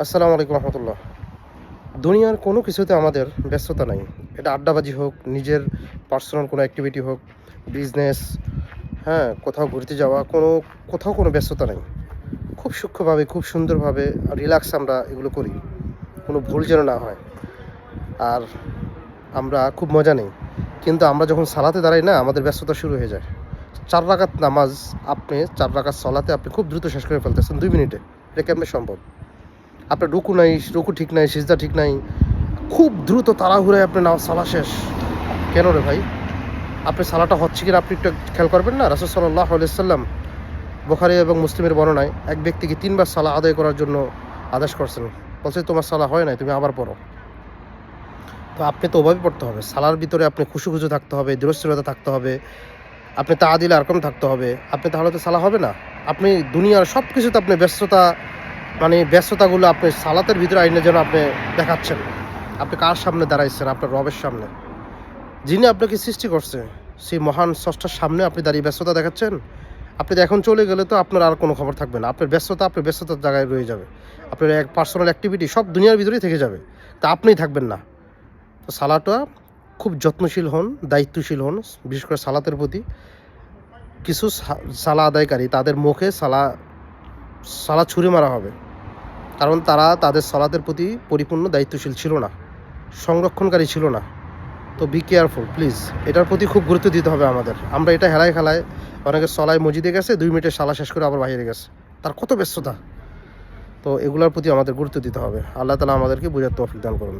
আসসালামু আলাইকুম রহমতুল্লাহ। দুনিয়ার কোনো কিছুতে আমাদের ব্যস্ততা নাই। এটা আড্ডাবাজি হোক, নিজের পার্সোনাল কোনো অ্যাক্টিভিটি হোক, বিজনেস, হ্যাঁ, কোথাও ঘুরতে যাওয়া, কোথাও কোনো ব্যস্ততা নেই। খুব সূক্ষ্মভাবে, খুব সুন্দরভাবে রিল্যাক্স আমরা এগুলো করি। কোনো ভুল যেন না হয়। আর আমরা খুব মজা নেই। কিন্তু আমরা যখন সালাতে দাঁড়াই না, আমাদের ব্যস্ততা শুরু হয়ে যায়। ৪ রাকাত নামাজ, আপনি ৪ রাকাত সলাতে আপনি খুব দ্রুত শেষ করে ফেলতেছেন ২ মিনিটে। এটা কেমনে সম্ভব? আপনার রুকু নাই, রুকু ঠিক নাই, সিজদা ঠিক নাই। খুব দ্রুত তাড়াহুড়োয় আপনার সালা শেষ। কেন রে ভাই? আপনার সালাটা হচ্ছে কিনা আপনি একটু খেয়াল করবেন না? রাসূল সাল্লাল্লাহু আলাইহি ওয়াসাল্লাম বুখারী এবং মুসলিমের বর্ণনায় এক ব্যক্তিকে ৩ বার সালাহ আদায় করার জন্য আদেশ করছেন। বলছে, তোমার সালাহ হয় নাই, তুমি আবার পড়ো। তো আপনি তো ওভাবে পড়তে হবে। সালার ভিতরে আপনি খুশু থাকতে হবে, দৃঢ়স্থিরতা থাকতে হবে, আপনি তাআদিল আরকাম থাকতে হবে। আপনি তাহলে তো সালাহ হবে না। আপনি দুনিয়ার সব কিছুতে আপনি ব্যস্ততা, মানে ব্যস্ততাগুলো আপনি সালাতের ভিতরে আইনে যেন আপনি দেখাচ্ছেন। আপনি কার সামনে দাঁড়াইছেন? আপনার রবের সামনে, যিনি আপনাকে সৃষ্টি করছে, সেই মহান স্রষ্টার সামনে আপনি দাঁড়িয়ে ব্যস্ততা দেখাচ্ছেন। আপনি এখন চলে গেলে তো আপনার আর কোনো খবর থাকবে না। আপনার ব্যস্ততার জায়গায় রয়ে যাবে। আপনার এক পার্সোনাল অ্যাক্টিভিটি সব দুনিয়ার ভিতরেই থেকে যাবে, তা আপনিই থাকবেন না। তো সালাটা খুব যত্নশীল হন, দায়িত্বশীল হন, বিশেষ করে সালাতের প্রতি। কিছু সালা আদায়কারী, তাদের মুখে সালা ছুঁড়ে মারা হবে, কারণ তারা তাদের সালাতের প্রতি পরিপূর্ণ দায়িত্বশীল ছিল না, সংরক্ষণকারী ছিল না। তো বি কেয়ারফুল প্লিজ। এটার প্রতি খুব গুরুত্ব দিতে হবে আমাদের। আমরা এটা হেলায় খেলায়, অনেকে সলায় মসজিদে গেছে 2 মিনিটে সালা শেষ করে আবার বাইরে গেছে, তার কত ব্যস্ততা। তো এগুলোর প্রতি আমাদের গুরুত্ব দিতে হবে। আল্লাহ তাআলা আমাদেরকে বুঝার তৌফিক দান করুন।